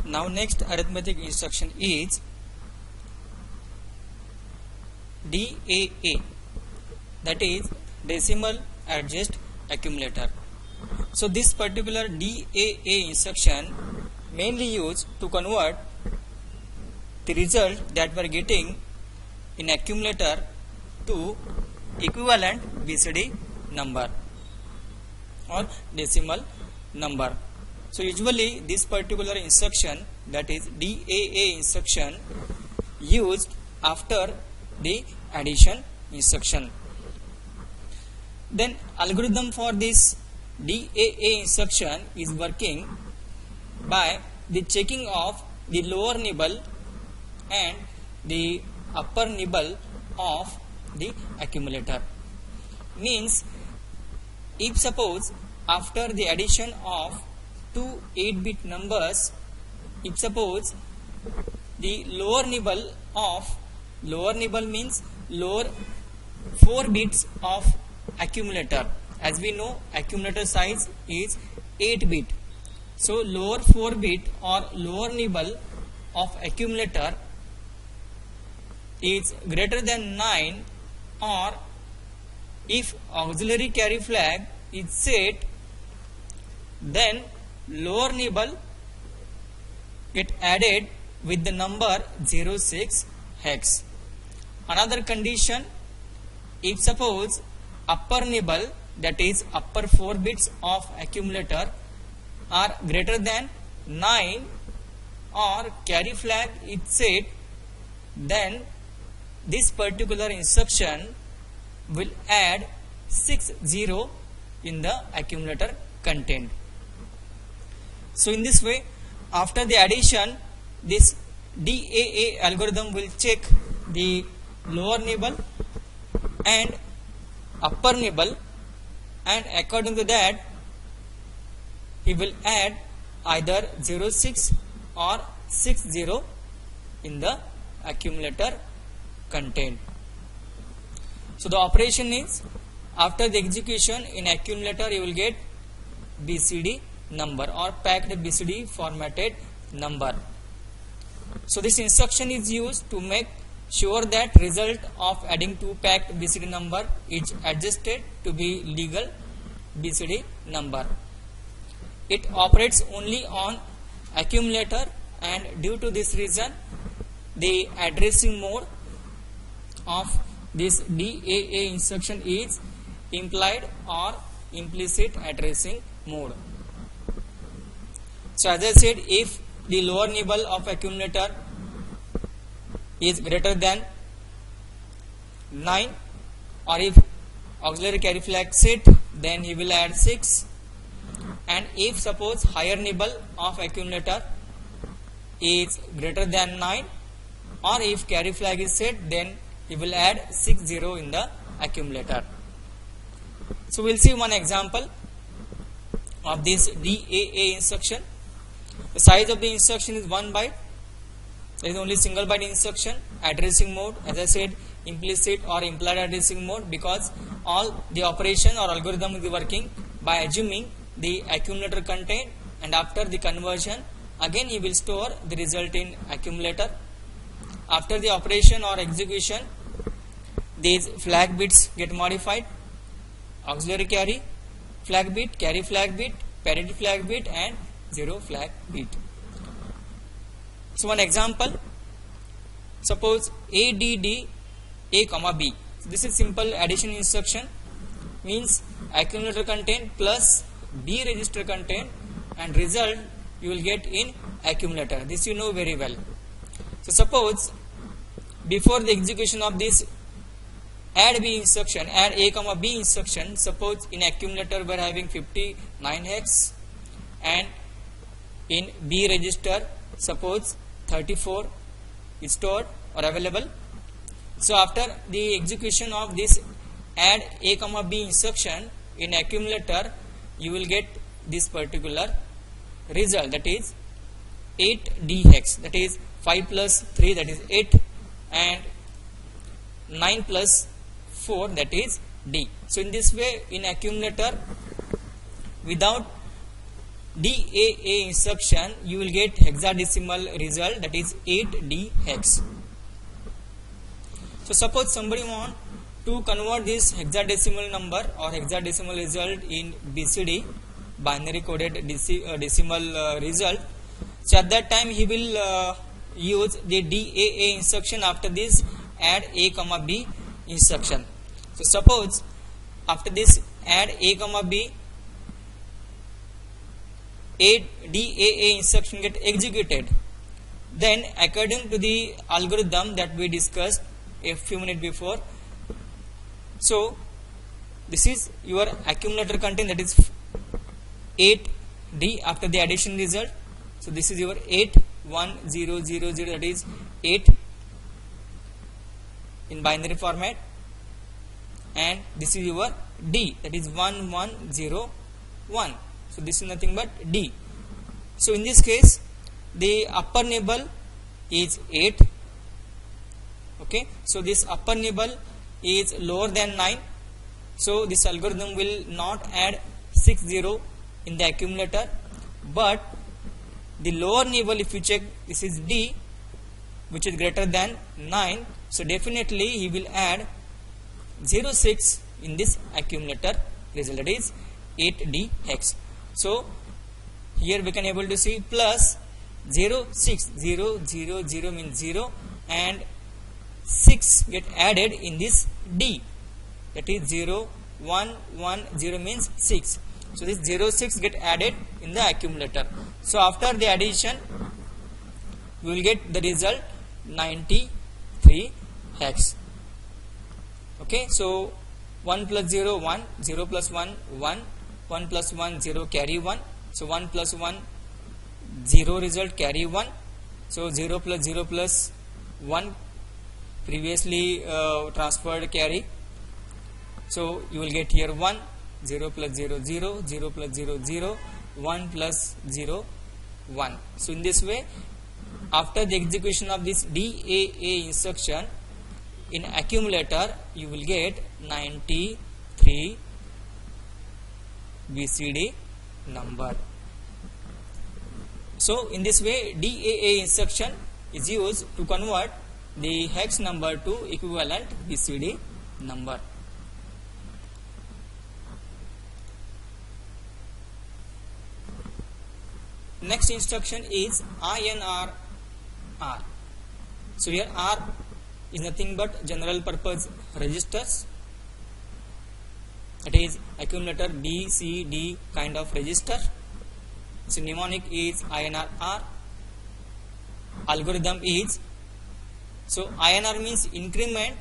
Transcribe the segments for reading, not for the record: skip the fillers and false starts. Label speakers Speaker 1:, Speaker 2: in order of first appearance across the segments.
Speaker 1: Now next arithmetic instruction is DAA, that is decimal adjust accumulator. So this particular DAA instruction mainly used to convert the result that we are getting in accumulator to equivalent BCD number or decimal number. So usually this particular instruction, that is DAA instruction, used after the addition instruction. Then algorithm for this DAA instruction is working by the checking of the lower nibble and the upper nibble of the accumulator. Means if suppose after the addition of two 8-bit numbers, if suppose the lower nibble means lower 4 bits of accumulator, as we know accumulator size is 8 bit, so lower 4 bit or lower nibble of accumulator is greater than 9, or if auxiliary carry flag is set, then lower nibble get added with the number 06 hex. Another condition, if suppose upper nibble, that is upper 4 bits of accumulator, are greater than 9 or carry flag is set, then this particular instruction will add 60 in the accumulator content. So in this way, after the addition, this DAA algorithm will check the lower nibble and upper nibble, and according to that he will add either 06 or 60 in the accumulator content. So the operation is, after the execution in accumulator you will get BCD number or packed BCD formatted number. So this instruction is used to make sure that result of adding two packed BCD number is adjusted to be legal BCD number. It operates only on accumulator, and due to this reason the addressing mode of this DAA instruction is implied or implicit addressing mode. So as I said, if the lower nibble of accumulator is greater than 9, or if auxiliary carry flag set, then he will add 6, and if suppose higher nibble of accumulator is greater than 9, or if carry flag is set, then he will add 60 in the accumulator. So we will see one example of this DAA instruction. The size of the instruction is 1 byte. There is only single byte instruction. Addressing mode, as I said, implicit or implied addressing mode, because all the operation or algorithm will be working by assuming the accumulator content, and after the conversion again he will store the result in accumulator. After the operation or execution, these flag bits get modified: auxiliary carry flag bit, carry flag bit, parity flag bit, and 0 flag bit. So one example, suppose ADD A comma B. So this is simple addition instruction, means accumulator content plus B register content, and result you will get in accumulator. This you know very well. So suppose before the execution of this add B instruction, add A comma B instruction, suppose in accumulator we are having 59 hex, and in B register suppose 34 is stored or available. So after the execution of this add A comma B instruction in accumulator, you will get this particular result, that is 8D hex, that is 5 plus 3, that is 8, and 9 plus 4, that is D. So in this way, in accumulator, without DAA instruction, you will get hexadecimal result, that is 8D hex. So suppose somebody want to convert this hexadecimal number or hexadecimal result in BCD, binary coded decimal result. So at that time he will use the DAA instruction after this add A comma B instruction. So suppose after this add A comma B, a DAA instruction get executed. Then according to the algorithm that we discussed a few minutes before, so this is your accumulator content, that is 8D after the addition result. So this is your 81000, that is 8 in binary format, and this is your D, that is 1101. So this is nothing but D. So in this case the upper nibble is 8. Okay, so this upper nibble is lower than 9. So this algorithm will not add 60 in the accumulator, but the lower nibble, if you check, this is D, which is greater than 9. So definitely he will add 06 in this accumulator result, that is 8D hex. So here we can able to see plus 06, 0, 0, 0 means 0, and 6 get added in this D, that is 0, 1, 1, 0 means 6. So this 06 get added in the accumulator. So after the addition we will get the result 93 hex. Okay, so 1 plus 0 1, 0 plus 1 1, 1 plus 1 0 carry 1. So 1 plus 1 0 result carry 1. So 0 plus 0 plus 1 previously transferred carry. So you will get here 1, 0 plus 0 0, 0 plus 0 0, 1 plus 0 1. So in this way, after the execution of this DAA instruction in accumulator, you will get 93 BCD number. So in this way DAA instruction is used to convert the hex number to equivalent BCD number. Next instruction is INR R. So here R is nothing but general purpose registers, it is accumulator B, C, D kind of register. So mnemonic is INR R. Algorithm is, so INR means increment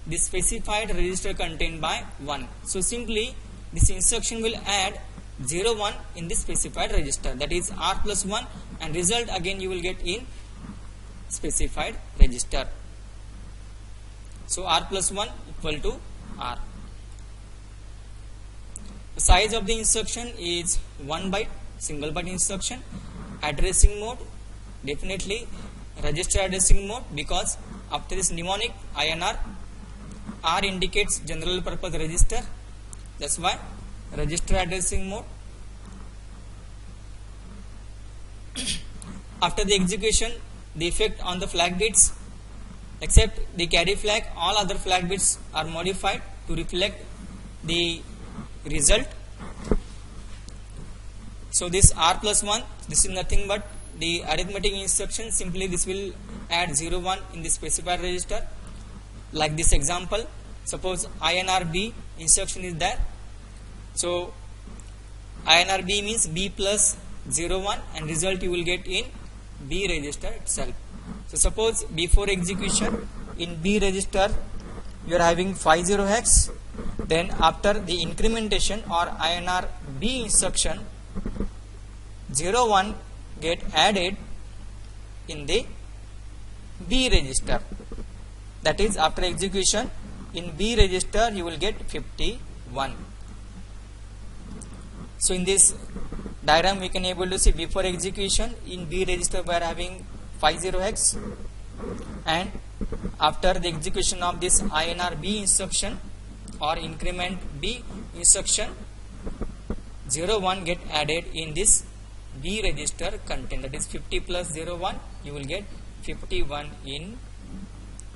Speaker 1: the specified register content by 1. So simply this instruction will add 0 1 in this specified register, that is R plus 1, and result again you will get in specified register. So R plus 1 equal to R. The size of the instruction is 1 byte, single byte instruction. Addressing mode, definitely register addressing mode, because after this mnemonic INR, R indicates general purpose register, that's why register addressing mode. After the execution, the effect on the flag bits, except the carry flag, all other flag bits are modified to reflect the result. So this R plus 1, this is nothing but the arithmetic instruction. Simply this will add 0 1 in the specified register. Like this example, suppose INR B instruction is there. So INR B means B plus 0 1, and result you will get in B register itself. So suppose before execution in B register you are having 50 hex, then after the incrementation or INR B instruction 0 1 get added in the B register, that is after execution in B register you will get 51. So in this diagram we can able to see before execution in B register we are having 50 hex, and after the execution of this INR B instruction or increment B instruction 0 1 get added in this B register content, that is 50 plus 01, you will get 51 in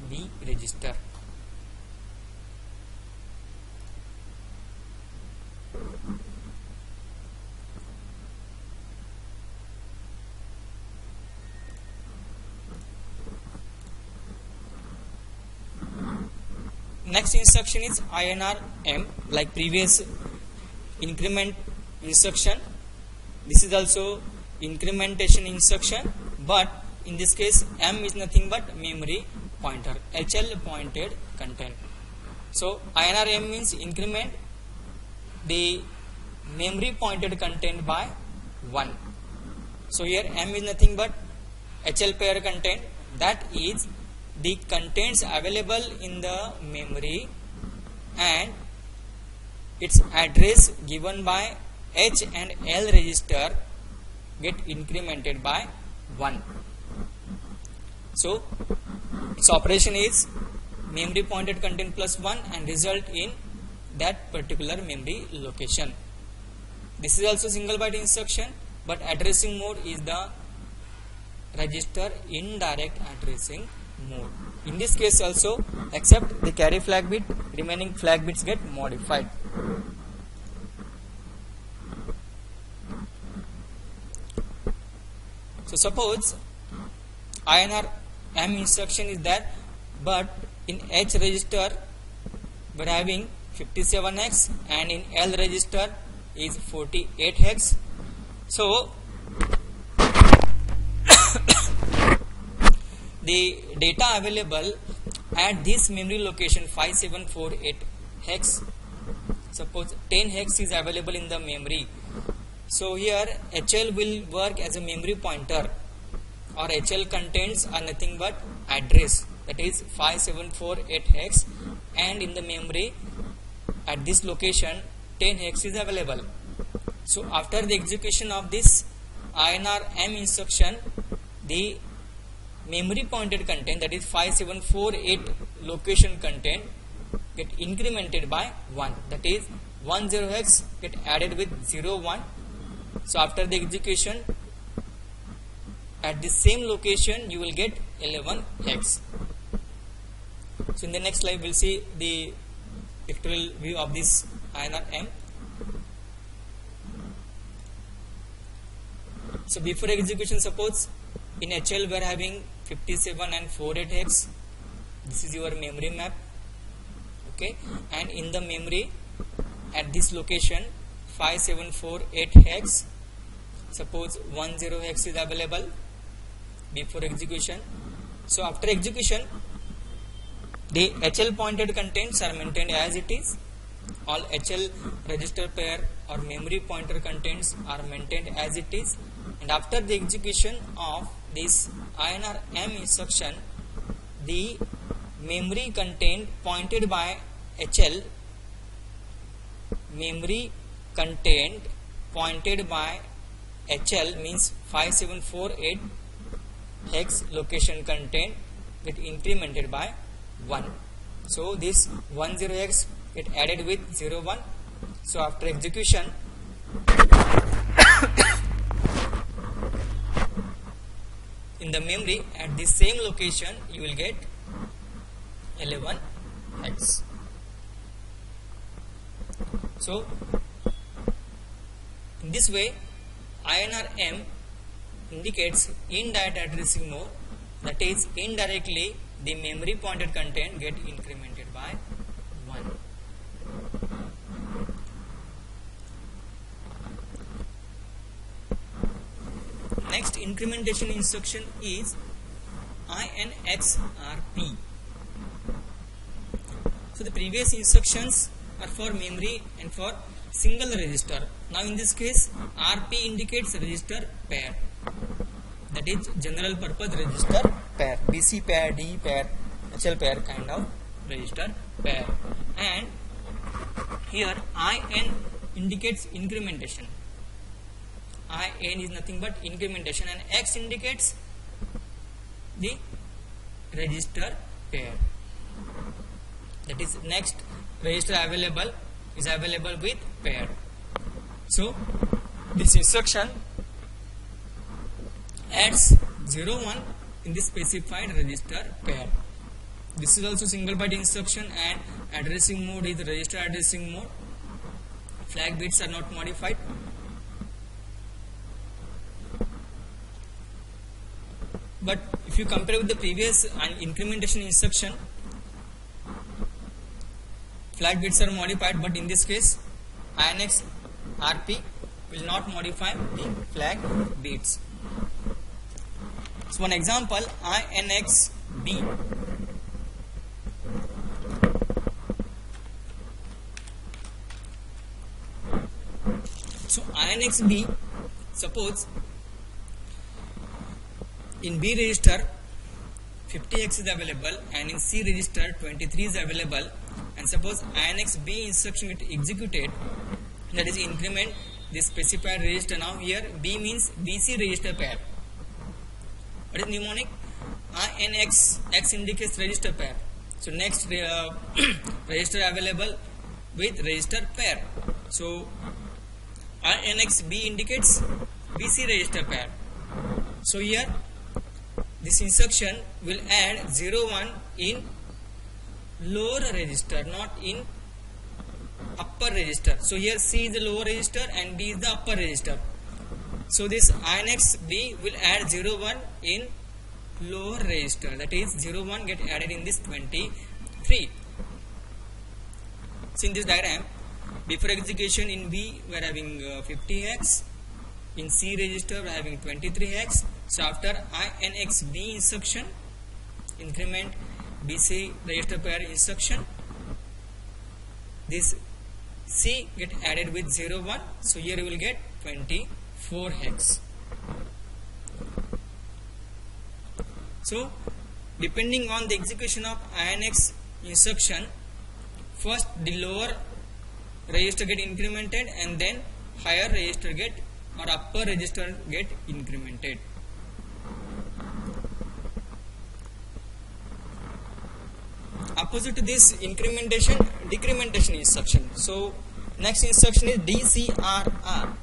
Speaker 1: B register. Next instruction is INR M, like previous increment instruction. This is also incrementation instruction, but in this case M is nothing but memory pointer, HL pointed content. So INR M means increment the memory pointed content by 1. So here M is nothing but HL pair content, that is the contents available in the memory and its address given by H and L register get incremented by 1. So its operation is memory pointed content plus 1 and result in that particular memory location. This is also single byte instruction, but addressing mode is the register indirect addressing mode. In this case also, except the carry flag bit, remaining flag bits get modified. So suppose INR M instruction is that, but in H register we are having 57 hex and in L register is 48 hex. So the data available at this memory location 5748 hex, suppose 10 hex is available in the memory. So here HL will work as a memory pointer, or HL contents are nothing but address, that is 5748 hex, and in the memory at this location 10 hex is available. So after the execution of this INR M instruction, the memory pointed content, that is 5748 location content, get incremented by 1, that is 10 hex get added with 01. So after the execution at the same location you will get 11 hex. So in the next slide we will see the pictorial view of this INR M. So before execution, suppose in HL we are having 57 and 48 hex, this is your memory map, okay, and in the memory at this location 5748 hex, suppose 10 hex is available before execution. So after execution the HL pointed contents are maintained as it is, all HL register pair or memory pointer contents are maintained as it is, and after the execution of this INR M instruction, the memory content pointed by HL, memory content pointed by HL means 5748 hex location content get incremented by 1. So this 10 hex get added with 01. So after execution in the memory at the same location you will get 11 hex. So in this way INR M indicates indirect addressing mode, that is indirectly the memory pointed content get incremented by 1. Next incrementation instruction is INXRP. So the previous instructions are for memory and for single register. Now in this case RP indicates register pair, that is general purpose register pair, BC pair, D pair, HL pair kind of register pair, and here IN indicates incrementation. IN is nothing but incrementation, and X indicates the register pair, that is next register available is available with pair. So this instruction adds 01 in the specified register pair. This is also single byte instruction, and addressing mode is register addressing mode. Flag bits are not modified. But if you compare with the previous incrementation instruction, flag bits are modified, but in this case INX RP will not modify the flag bits. So one example, INX B. So INX B, suppose in B register 50x is available and in C register 23 is available, and suppose INX B instruction get executed, that is increment the specified register. Now here B means BC register pair. What is mnemonic? INX, X indicates register pair. So next register available with register pair. So INX B indicates BC register pair. So here this instruction will add 01 in lower register, not in upper register. So here C is the lower register and B is the upper register. So this INX B will add 01 in lower register, that is 01 get added in this 23. So in this diagram, before execution in B we are having 50x, in C register we are having 23x. So after INX B instruction, increment BC register pair instruction, this C get added with 01. So here you will get 24x. So depending on the execution of INX instruction, first the lower register get incremented and then higher register get or upper register get incremented. Opposite to this incrementation, decrementation instruction. So next instruction is DCRR.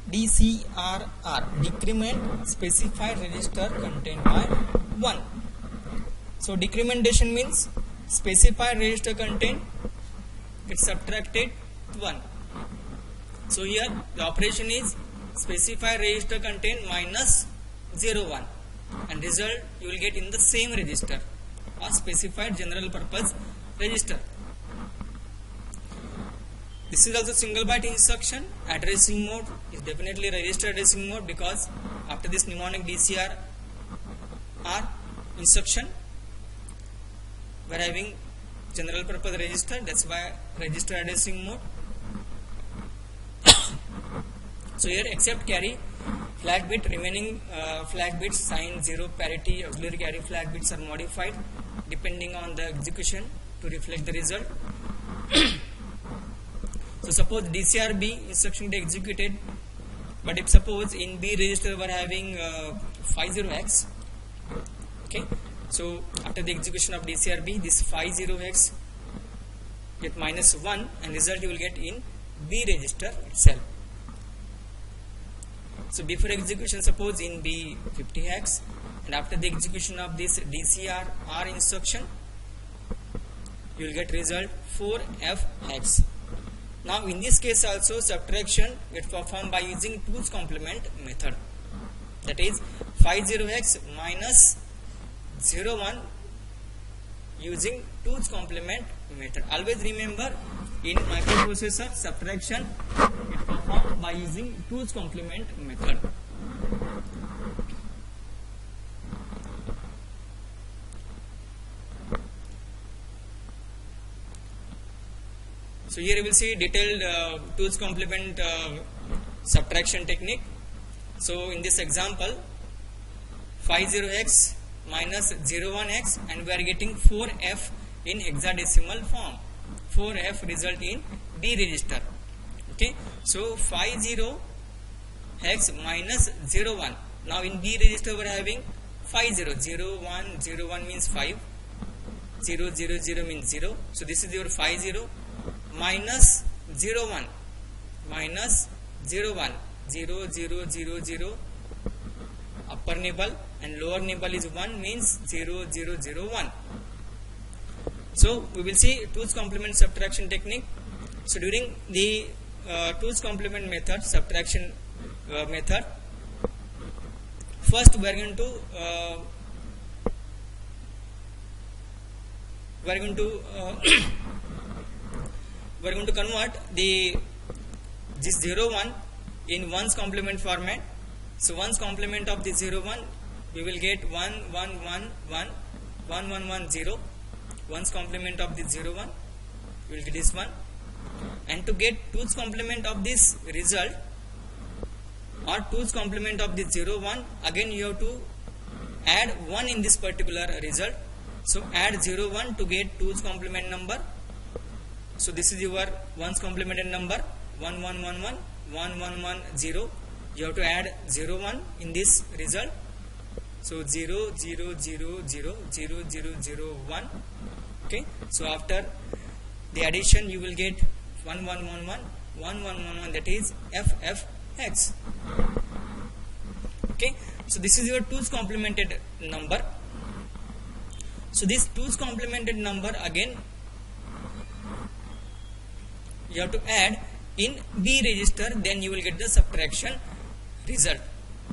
Speaker 1: DCRR, decrement specified register contained by 1. So decrementation means specified register content gets subtracted 1. So here the operation is specified register content minus 01, and result you will get in the same register or specified general purpose register. This is also single byte instruction. Addressing mode is definitely register addressing mode, because after this mnemonic DCR R instruction we are having general purpose register, that's why register addressing mode. So here except carry flag bit, remaining flag bits sign 0 parity auxiliary carry flag bits are modified depending on the execution to reflect the result. So suppose DCRB instruction is executed, but if suppose in B register we are having 50x, okay, so after the execution of DCRB, this 50x get minus 1, and result you will get in B register itself. So before execution, suppose in B 50x, and after the execution of this DCR R instruction, you will get result 4fx. Now in this case also subtraction gets performed by using 2's complement method, that is 50x minus 01 using 2's complement method. Always remember, in microprocessor subtraction is performed by using 2's complement method. So here you will see detailed 2's complement subtraction technique. So in this example, 50x minus 01x, and we are getting 4f in hexadecimal form. 4f result in B register. Okay, so 50x minus 01. Now in B register we are having 50, 01, 01 means 5, 0, 0, 0 means 0. So this is your 50 minus 01, minus 01, 0, 0, 0, 0, upper upper nibble and lower nibble is 1 means 0 0 0 1. So we will see 2's complement subtraction technique. So during the 2's complement method, subtraction method, first we are going to convert this 0 1 in 1's complement format. So 1's complement of the 0 1, we will get 1 1 1 1 1 1 1 0. 1's complement of the 0 1, we will get this one. And to get 2's complement of this result or 2's complement of the 0 1, again you have to add 1 in this particular result. So add 0 1 to get 2's complement number. So this is your 1's complemented number 1 1 1 1 1 1 1 0. You have to add 0 1 in this result. So 0 0 0 0 0 0 0 1. Okay. So after the addition you will get 1 1 1 1 1 1 1 1, that is FFX. Okay. So this is your 2's complemented number. So this 2's complemented number again you have to add in B register, then you will get the subtraction result.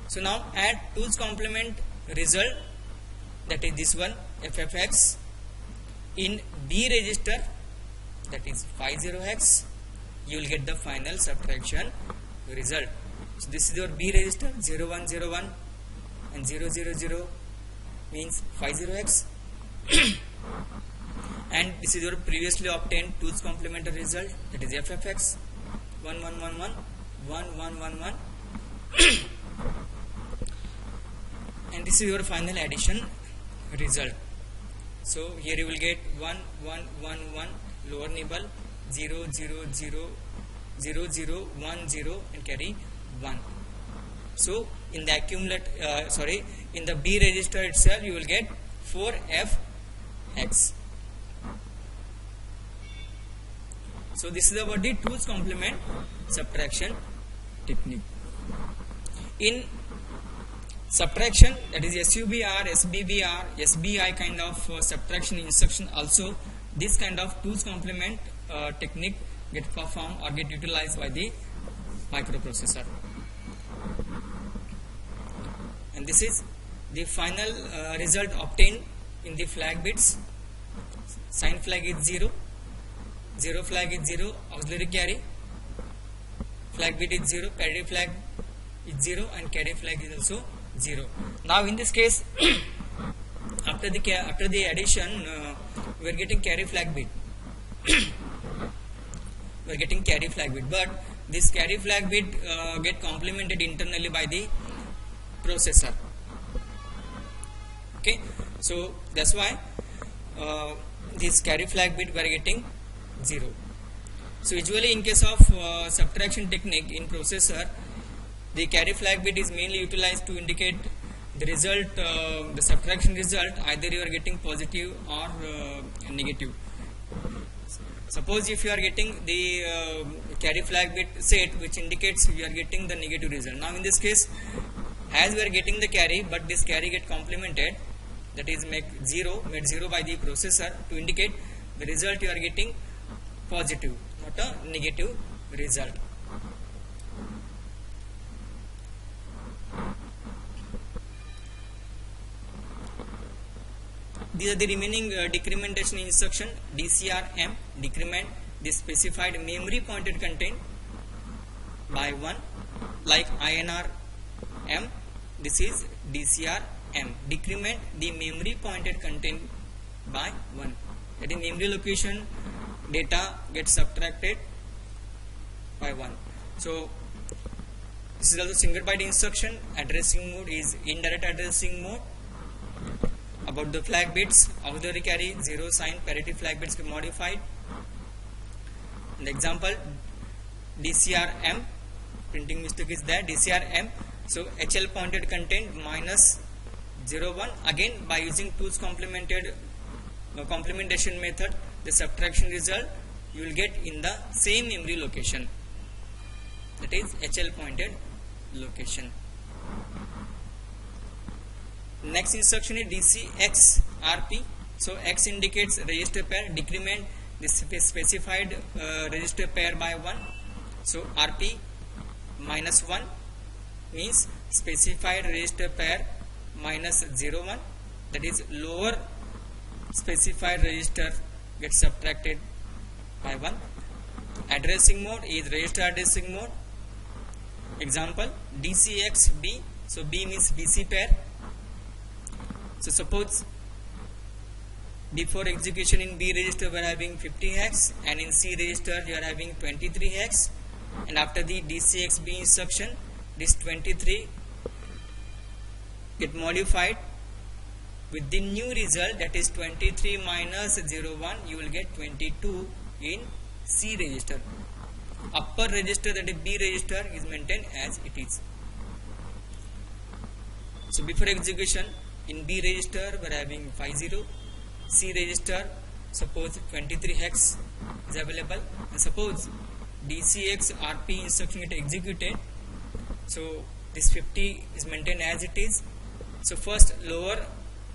Speaker 1: So now add 2's complement result, that is this one FFX, in B register, that is 50X, you will get the final subtraction result. So this is your B register 0101 and 000 means 50X and this is your previously obtained 2's complementary result, that is FFX 1111 1111 and this is your final addition result. So here you will get 1 1 1 1 lower nibble 0 0 0 0 0 1 0 and carry 1. So in the in the B register itself you will get 4FX. So this is about the 2's complement subtraction technique. In subtraction, that is SUBR, SBBR, SBI kind of subtraction instruction, also this kind of 2's complement technique get performed or get utilized by the microprocessor. And this is the final result obtained in the flag bits. Sign flag is 0, 0 flag is 0, auxiliary carry, flag bit is 0, parity flag is 0 and carry flag is also 0. Now in this case after the addition we are getting carry flag bit we are getting carry flag bit, but this carry flag bit get complemented internally by the processor. Okay, so that's why this carry flag bit we are getting 0. So usually in case of subtraction technique in processor, the carry flag bit is mainly utilized to indicate the result, the subtraction result, either you are getting positive or negative. Suppose if you are getting the carry flag bit set which indicates you are getting the negative result. Now in this case, as we are getting the carry, but this carry get complemented, that is made 0 by the processor to indicate the result you are getting positive, not a negative result. These are the remaining decrementation instruction. DCRM, decrement the specified memory pointed content by 1, like INR M. This is DCRM, decrement the memory pointed content by 1. That is memory location data gets subtracted by 1. So this is also single byte instruction. Addressing mode is indirect addressing mode. About the flag bits, auxiliary carry 0 sign, parity flag bits get modified. The example DCRM, printing mistake is there, DCRM. So HL pointed content minus 01, again by using 2's complementation method, the subtraction result you will get in the same memory location, that is HL pointed location. next instruction is DCX RP. So X indicates register pair, decrement the specified register pair by 1. So RP minus 1 means specified register pair minus 01, that is lower specified register gets subtracted by 1. Addressing mode is register addressing mode. Example DCX B. So B means BC pair. So suppose before execution in B register we are having 50 hex and in C register you are having 23 hex, and after the DCX B instruction this 23 get modified with the new result, that is 23 minus 01, you will get 22 in C register. Upper register, that is B register, is maintained as it is. So before execution in B register we are having 50, C register suppose 23 hex is available, and suppose DCX RP instruction get executed, so this 50 is maintained as it is. So first lower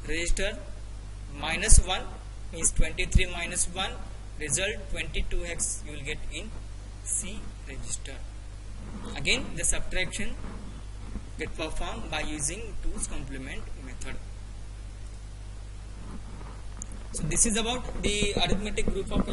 Speaker 1: register minus 1 means 23 minus 1, result 22 hex you will get in C register. Again the subtraction get performed by using 2's complement method. So this is about the arithmetic group of